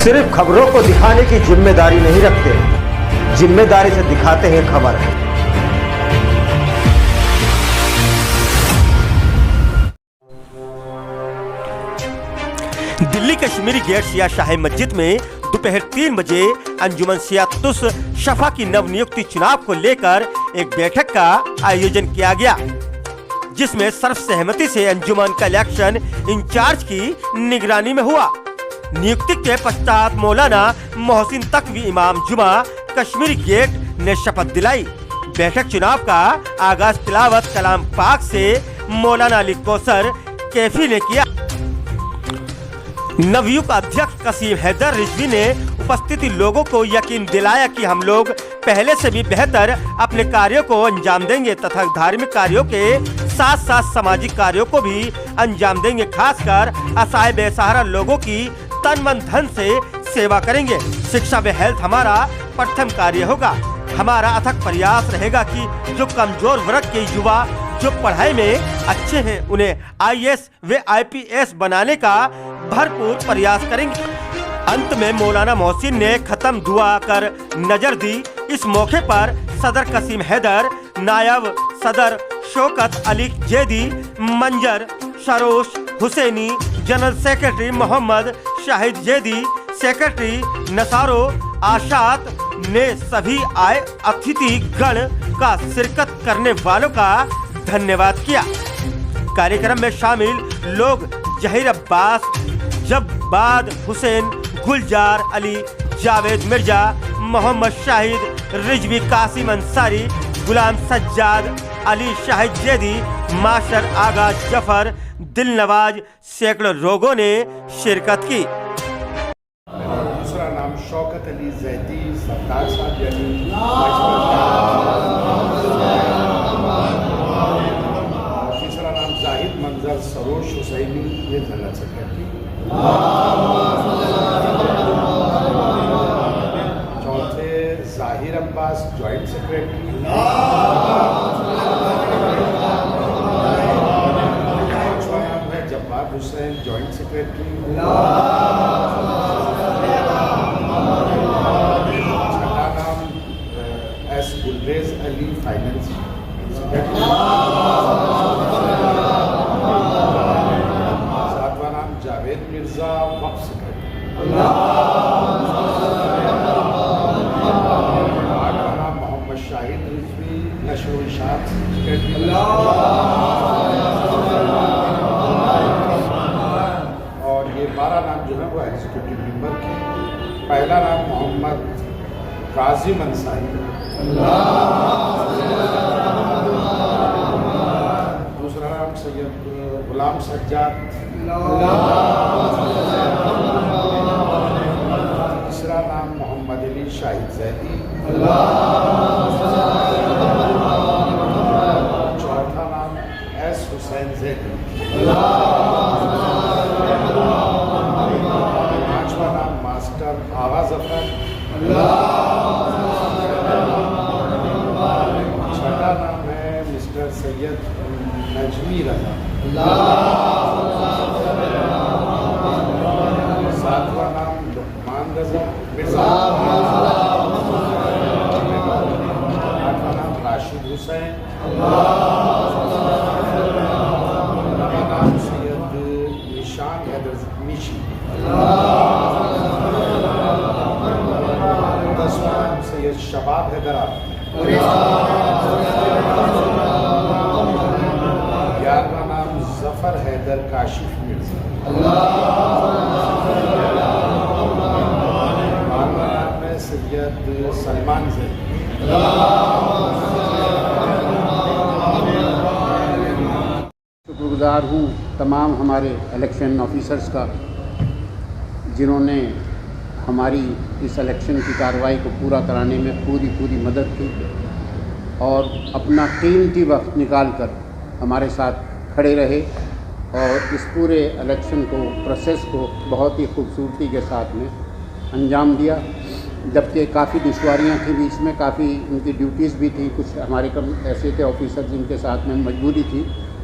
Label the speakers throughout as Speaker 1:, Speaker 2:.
Speaker 1: सिर्फ खबरों को दिखाने की जिम्मेदारी नहीं रखते, जिम्मेदारी से दिखाते हैं खबर। दिल्ली कश्मीरी गेट शिया शाही मस्जिद में दोपहर 3 बजे अंजुमन सियातुस शफा की नवनियुक्ति चुनाव को लेकर एक बैठक का आयोजन किया गया, जिसमें सर्वसहमति से अंजुमन का इलेक्शन इंचार्ज की निगरानी में हुआ। नियुक्ति के पश्चात मौलाना मोहसिन तकवी इमाम जुमा कश्मीरी गेट ने शपथ दिलाई। बैठक चुनाव का आगाज तिलावत कलाम पाक से मौलाना अली कौसर कैफी ने किया। नवयुक्त अध्यक्ष कसीम हैदर रिजवी ने उपस्थित लोगों को यकीन दिलाया कि हम लोग पहले से भी बेहतर अपने कार्यों को अंजाम देंगे तथा धार्मिक कार्यों के साथ साथ सामाजिक कार्यों को भी अंजाम देंगे। खासकर असहाय बेसहारा लोगों की तन मन धन से सेवा करेंगे। शिक्षा व हेल्थ हमारा प्रथम कार्य होगा। हमारा अथक प्रयास रहेगा कि जो कमजोर वर्ग के युवा जो पढ़ाई में अच्छे हैं उन्हें IAS व IPS बनाने का भरपूर प्रयास करेंगे। अंत में मौलाना मोहसिन ने खत्म दुआ कर नजर दी। इस मौके पर सदर कसीम हैदर, नायब सदर Shaukat Ali Zaidi, Manzar Sarosh Husaini, general secretary Mohammad Shahid Zaidi, secretary नसारो आशात ने सभी आए अतिथि गण का शिरकत करने वालों का धन्यवाद किया। कार्यक्रम में शामिल लोग जहीर अब्बास, जब्बाद हुसैन, गुलजार अली, जावेद मिर्जा, मोहम्मद शाहिद, रिजवी कासिम अंसारी, गुलाम सज्जाद, अली शाहिद जैदी, मास्टर आगा जफर, दिल नवाज सैकड़ों लोगों ने शिरकत की।
Speaker 2: दूसरा नाम शौकत अली जैदी सरदार साहब यानी तीसरा नाम जाहिद मंजर सरोश हुसैनी, ये जनरल सेक्रेटरी। चौथे जाहिर Abbas joint secretary. Hussain joint secretary. छठा नाम S Gulrez Ali finance secretary. सातवां नाम जावेद मिर्जा वक्फ सेक्रेटरी। आठवां नाम मोहम्मद शाहिद रिजवी नशर व इशाअत सेक्रेटरी। और ये 12 नाम जो है वो एग्जीक्यूटिव मेंबर के। पहला नाम मोहम्मद काजिम अंसारी, दूसरा नाम सैयद गुलाम सज्जाद, तीसरा नाम मोहम्मद अली शाहिद जैदी, चौथा नाम S हुसैन जैदी, पांचवा नाम मास्टर आगा जफर, छठा नाम है मिस्टर सैयद नजमी रजा, सातवां नाम लुकमान रजा मिर्जा, आठवां नाम राशिद हुसैन, नौवां नाम सैयद निशान हैदर मिशी, 10वां नाम सैयद शबाब हैदर, 11वां नाम जफर हैदर काशिफ मिर्जा, 12वां नाम है सैयद सलमान जैदी।
Speaker 3: शुक्रगुजार हूँ तमाम हमारे इलेक्शन ऑफिसर्स का, जिन्होंने हमारी इस इलेक्शन की कार्रवाई को पूरा कराने में पूरी मदद की और अपना कीमती वक्त निकाल कर हमारे साथ खड़े रहे और इस पूरे इलेक्शन को प्रोसेस को बहुत ही खूबसूरती के साथ में अंजाम दिया। जबकि काफ़ी दुश्वारियाँ थी बीच में, काफ़ी उनकी ड्यूटीज़ भी थी, कुछ हमारे कम ऐसे थे ऑफिसर जिनके साथ में मजबूरी थी,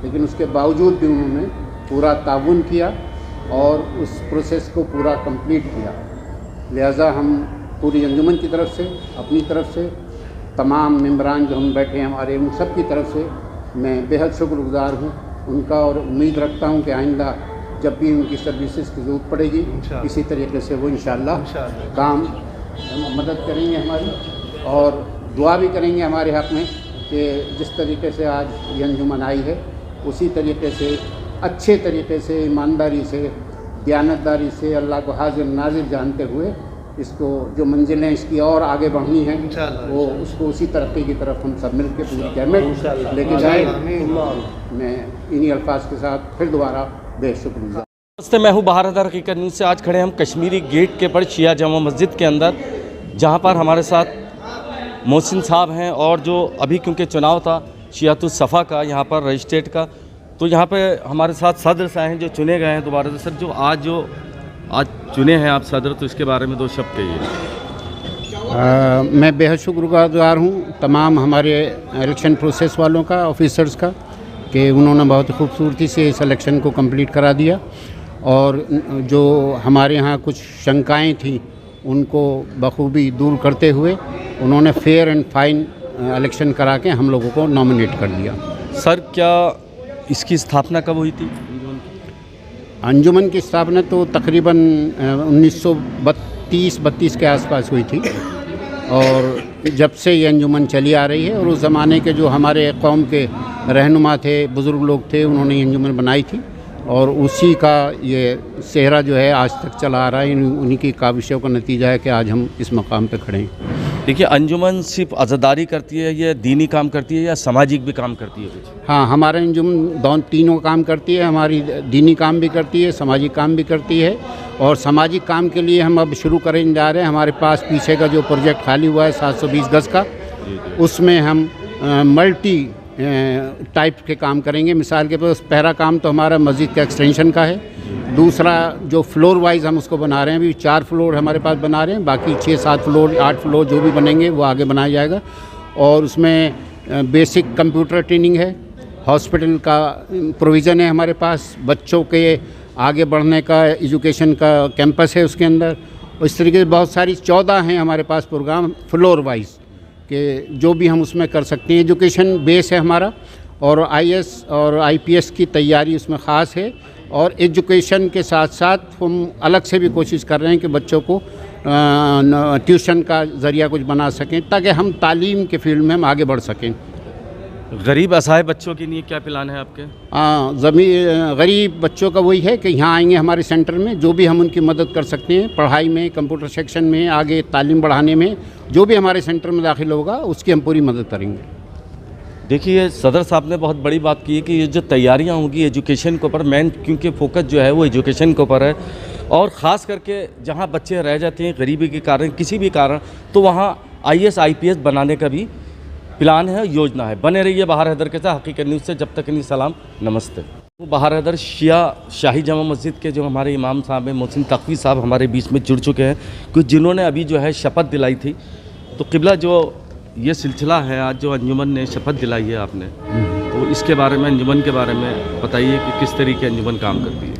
Speaker 3: लेकिन उसके बावजूद भी उन्होंने पूरा ताउन किया और उस प्रोसेस को पूरा कंप्लीट किया। लिहाजा हम पूरी अंजुमन की तरफ से, अपनी तरफ से, तमाम मेंबरान जो हम बैठे हैं हमारे, उन सब की तरफ से मैं बेहद शुक्रगुज़ार हूँ उनका, और उम्मीद रखता हूँ कि आइंदा जब भी उनकी सर्विसेज की ज़रूरत पड़ेगी इसी तरीके से वो इंशाअल्लाह काम मदद करेंगे हमारी, और दुआ भी करेंगे हमारे हक़ में कि जिस तरीके से आज ये अंजुमन आई है उसी तरीके से अच्छे तरीके से, ईमानदारी से, दयानतदारी से, अल्लाह को हाजिर नाजिर जानते हुए इसको जो मंजिलें इसकी और आगे बढ़नी हैं वो उसको उसी तरक्की की तरफ हम सब मिलकर पूरी गवर्नमेंट लेके जाए। मैं इन्हीं अल्फाज के साथ फिर दोबारा बेहद शुक्रगुज़ार।
Speaker 4: नमस्ते, मैं हूँ बहार हैदर हकीकत न्यूज़ से। आज खड़े हम कश्मीरी गेट के पर शिया जामा मस्जिद के अंदर, जहाँ पर हमारे साथ मोहसिन साहब हैं, और जो अभी क्योंकि चुनाव था शियातुल सफ़ा का यहाँ पर रजिस्ट्रेट का, तो यहाँ पे हमारे साथ सदर साहब हैं जो चुने गए हैं दोबारा से। सर, जो आज चुने हैं आप सदर, तो इसके बारे में दो शब्द कहिए।
Speaker 3: मैं बेहद शुक्रगुज़ार हूँ तमाम हमारे इलेक्शन प्रोसेस वालों का, ऑफिसर्स का, कि उन्होंने बहुत खूबसूरती से इस इलेक्शन को कंप्लीट करा दिया, और जो हमारे यहाँ कुछ शंकाएं थी उनको बखूबी दूर करते हुए उन्होंने फेयर एंड फाइन इलेक्शन करा के हम लोगों को नॉमिनेट कर दिया।
Speaker 4: सर, क्या इसकी स्थापना कब हुई थी?
Speaker 3: अंजुमन की स्थापना तो तकरीबन 1932 के आसपास हुई थी, और जब से ये अंजुमन चली आ रही है, और उस ज़माने के जो हमारे कौम के रहनुमा थे, बुज़ुर्ग लोग थे, उन्होंने ये अंजुमन बनाई थी, और उसी का ये सेहरा जो है आज तक चला आ रहा है। उन्हीं की काविशों का नतीजा है कि आज हम इस मकाम पे खड़े हैं।
Speaker 4: देखिए, अंजुमन सिर्फ अज़ादारी करती है या दीनी काम करती है या सामाजिक भी काम करती है कुछ?
Speaker 3: हाँ, हमारे अंजुमन तीनों काम करती है। हमारी दीनी काम भी करती है, सामाजिक काम भी करती है, और सामाजिक काम के लिए हम अब शुरू करने जा रहे हैं। हमारे पास पीछे का जो प्रोजेक्ट खाली हुआ है 720 गज़ का, उसमें हम मल्टी टाइप के काम करेंगे। मिसाल के पास पहला काम तो हमारा मस्जिद का एक्सटेंशन का है, दूसरा जो फ्लोर वाइज हम उसको बना रहे हैं, अभी 4 फ्लोर हमारे पास बना रहे हैं, बाकी 6-7 फ्लोर 8 फ्लोर जो भी बनेंगे वो आगे बनाया जाएगा, और उसमें बेसिक कंप्यूटर ट्रेनिंग है, हॉस्पिटल का प्रोविज़न है हमारे पास, बच्चों के आगे बढ़ने का एजुकेशन का कैंपस है उसके अंदर, इस तरीके से बहुत सारी 14 हैं हमारे पास प्रोग्राम फ्लोर वाइज कि जो भी हम उसमें कर सकते हैं। एजुकेशन बेस है हमारा, और IAS और IPS की तैयारी उसमें ख़ास है, और एजुकेशन के साथ साथ हम अलग से भी कोशिश कर रहे हैं कि बच्चों को ट्यूशन का ज़रिया कुछ बना सकें, ताकि हम तालीम के फील्ड में हम आगे बढ़ सकें।
Speaker 4: गरीब असहाय बच्चों के लिए क्या प्लान है आपके?
Speaker 3: गरीब बच्चों का वही है कि यहाँ आएंगे हमारे सेंटर में, जो भी हम उनकी मदद कर सकते हैं पढ़ाई में, कंप्यूटर सेक्शन में, आगे तालीम बढ़ाने में, जो भी हमारे सेंटर में दाखिल होगा उसकी हम पूरी मदद करेंगे।
Speaker 4: देखिए, सदर साहब ने बहुत बड़ी बात की है कि ये जो तैयारियां होंगी एजुकेशन के ऊपर, मेन क्योंकि फोकस जो है वो एजुकेशन के ऊपर है, और ख़ास करके जहां बच्चे रह जाते हैं गरीबी के कारण, किसी भी कारण, तो वहां IAS IPS बनाने का भी प्लान है, योजना है। बने रहिए बहार हैदर के साथ हकीकत न्यूज़ से। जब तक नहीं सलाम, नमस्ते। बहार हैदर शिया शाही जामा मस्जिद के जो हमारे इमाम साहब हैं मोहसिन तक़वी साहब हमारे बीच में जुड़ चुके हैं, कुछ जिन्होंने अभी जो है शपथ दिलाई थी। तो क़िबला जो ये सिलसिला है, आज जो अंजुमन ने शपथ दिलाई है आपने, तो इसके बारे में, अंजुमन के बारे में बताइए कि किस तरीके अंजुमन काम करती है।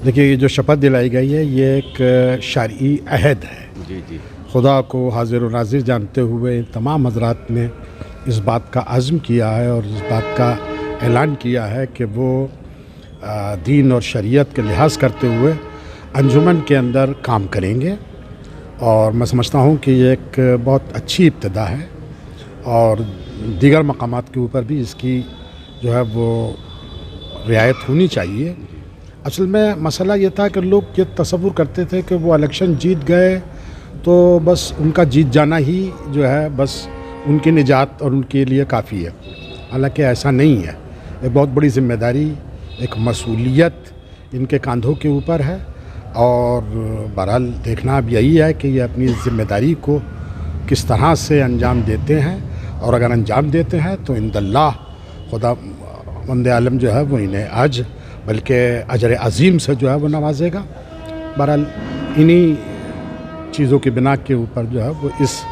Speaker 5: देखिए, ये जो शपथ दिलाई गई है ये एक शरई अहद है।
Speaker 4: जी जी। खुदा
Speaker 5: को हाजिर व नाजिर जानते हुए तमाम हजरात ने इस बात का अज़्म किया है और इस बात का ऐलान किया है कि वो दीन और शरीयत के लिहाज करते हुए अंजुमन के अंदर काम करेंगे, और मैं समझता हूँ कि ये एक बहुत अच्छी इब्तिदा है, और दीगर मकामात के ऊपर भी इसकी जो है वो रियायत होनी चाहिए। असल में मसला ये था कि लोग ये तसव्वुर करते थे कि वो इलेक्शन जीत गए तो बस उनका जीत जाना ही जो है बस उनकी निजात और उनके लिए काफ़ी है, हालांकि ऐसा नहीं है। एक बहुत बड़ी ज़िम्मेदारी, एक मसूलियत इनके कंधों के ऊपर है, और बहरहाल देखना अब यही है कि ये अपनी ज़िम्मेदारी को किस तरह से अंजाम देते हैं, और अगर अंजाम देते हैं तो इंदल्लाह खुदा वंदे आलम जो है वो इन्हें आज बल्कि अजर अज़ीम से जो है वो नवाजेगा। बहरहाल इन्हीं चीज़ों की बिना के ऊपर जो है वो इस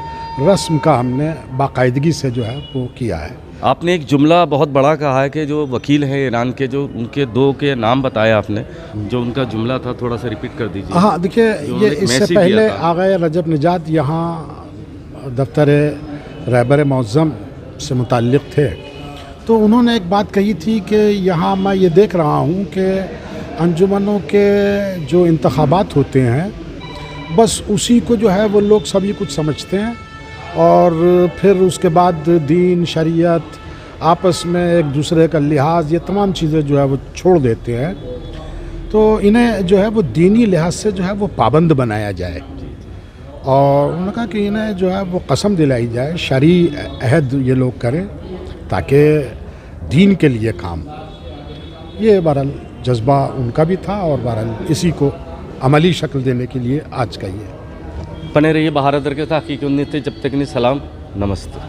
Speaker 5: रस्म का हमने बाकायदगी से जो है वो किया है।
Speaker 4: आपने एक जुमला बहुत बड़ा कहा है कि जो वकील हैं ईरान के, जो उनके दो के नाम बताया आपने, जो उनका जुमला था थोड़ा सा रिपीट कर दीजिए।
Speaker 5: हाँ देखिए,
Speaker 4: जो
Speaker 5: ये
Speaker 4: उन्होंने एक
Speaker 5: इससे
Speaker 4: मैसेज
Speaker 5: पहले
Speaker 4: दिया था।
Speaker 5: आग़ाए रजब निजात यहाँ दफ्तर रहबर मौज़्ज़म से मुताल्लिक़ थे, तो उन्होंने एक बात कही थी कि यहाँ मैं ये देख रहा हूँ कि अंजुमनों के जो इंतखाबात होते हैं बस उसी को जो है वो लोग सभी कुछ समझते हैं, और फिर उसके बाद दीन शरीयत आपस में एक दूसरे का लिहाज, ये तमाम चीज़ें जो है वो छोड़ देते हैं। तो इन्हें जो है वो दीनी लिहाज से जो है वो पाबंद बनाया जाए, और उन्होंने कहा कि इन्हें जो है वो कसम दिलाई जाए, शरई अहद ये लोग करें ताकि दीन के लिए काम। ये बहरहाल जज्बा उनका भी था, और बहरहाल इसी को अमली शक्ल देने के लिए आज का ये
Speaker 4: बने रहिए बहार दर के ताक़ीक़ उन्नीस जब तक नहीं। सलाम, नमस्ते।